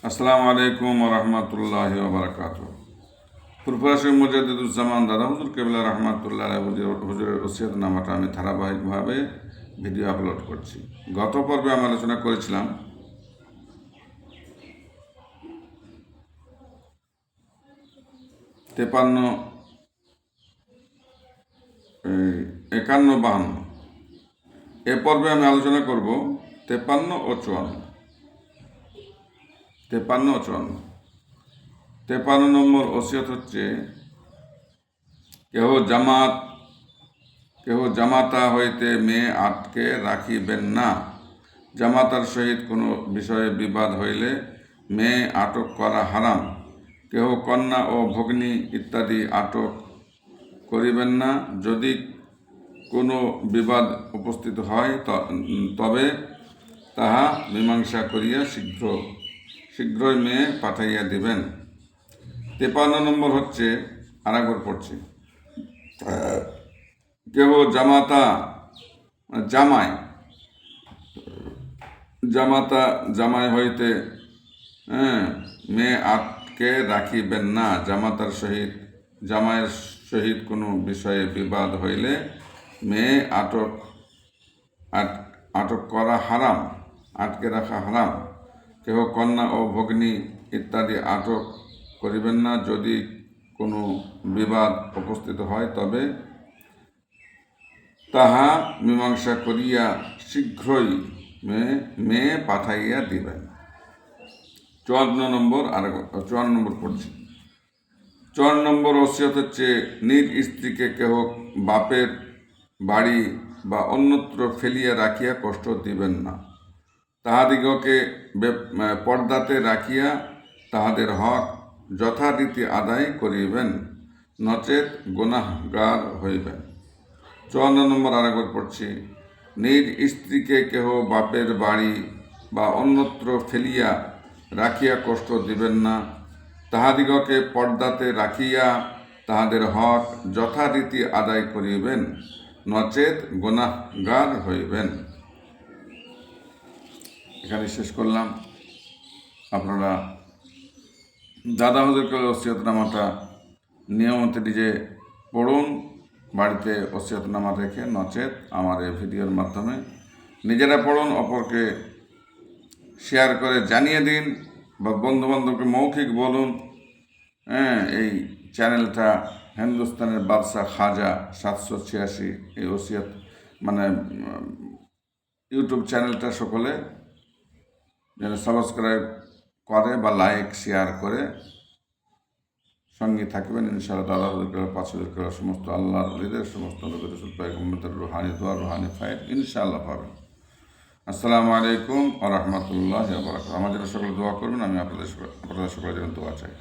আসসালামু আলাইকুম রহমতুল্লাহ বারাকাতু। প্রফেসর মুজাদ্দিদুজ্জামান দাদা হুজুর কেবলা রহমতুল্লাহ হুজুরের ওসিয়তনামাটা আমি ধারাবাহিকভাবে ভিডিও আপলোড করছি। গত পর্বে আমি আলোচনা করেছিলাম 53, 51, 52। এ পর্বে আমি আলোচনা করব 53 ও 54। 53 ও 54। 53 নম্বর ওসিয়ত হচ্ছে, কেহ জামাতা হইতে মেয়ে আটকে রাখিবেন না। জামাতার সহিত কোনো বিষয়ে বিবাদ হইলে মেয়ে আটক করা হারাম। কেহ কন্যা ও ভগ্নী ইত্যাদি আটক করিবেন না। যদি কোনো বিবাদ উপস্থিত হয় তবে তাহা মীমাংসা করিয়া শীঘ্রই মেয়ে পাঠাইয়া দিবেন। 53 নম্বর হচ্ছে, আরেকবার পড়ছি, কেহ জামাই হইতে মেয়ে আটকে রাখিবেন না। জামাইয়ের সহিত কোনো বিষয়ে বিবাদ হইলে মেয়ে আটক করা হারাম, আটকে রাখা হারাম। কেহ কন্যা ও ভগ্নী ইত্যাদি আটক করিবেন না। যদি কোনো বিবাদ উপস্থিত হয় তবে তাহা মীমাংসা করিয়া শীঘ্রই মেয়ে পাঠাইয়া দিবেন। 54 নম্বর পড়ছি। 54 নম্বর ওসিয়ত হচ্ছে, নিজ স্ত্রীকে কেহ বাপের বাড়ি বা অন্যত্র ফেলিয়া রাখিয়া কষ্ট দিবেন না। তাহাদিগকে পর্দাতে রাখিয়া তাহাদের হক যথারীতি আদায় করিবেন, নচেত গুনাহগার হইবেন। 54 নম্বর আরেকবার পড়ছি। নিজ স্ত্রীকে কেহ বাপের বাড়ি বা অন্যত্র ফেলিয়া রাখিয়া কষ্ট দিবেন না। তাহাদিগকে পর্দাতে রাখিয়া তাহাদের হক যথারীতি আদায় করিবেন, নচেত গুনাহগার হইবেন। এখানে শেষ করলাম। আপনারা দাদা হুজুরকে ওসিয়তনামাটা নিয়মিত নিজে পড়ুন, বাড়িতে ওসিয়তনামা রেখে, নচেত আমার এই ভিডিওর মাধ্যমে নিজেরা পড়ুন, অপরকে শেয়ার করে জানিয়ে দিন, বা বন্ধুবান্ধবকে মৌখিক বলুন। এই চ্যানেলটা হিন্দুস্তানের বাদশাহ খাজা 786 এই ওসিয়ত ইউটিউব চ্যানেলটা সকলে যেন সাবস্ক্রাইব করে বা লাইক শেয়ার করে সঙ্গে থাকবেন। ইনশাআল্লাহ দাদা হুজুর পাঁচ সমস্ত আল্লাহর ওলিদের, সমস্ত নবী রাসূল পয়গম্বরদের রুহানি দোয়া, রুহানি ফায়েদ ইনশাআল্লাহ পাবেন। আসসালামু আলাইকুম ওয়া রাহমাতুল্লাহি ওয়া বারাকাতুহু। আমাদের সকলে দোয়া করবেন, আমি আপনাদের সকলের জন্য দোয়া চাই।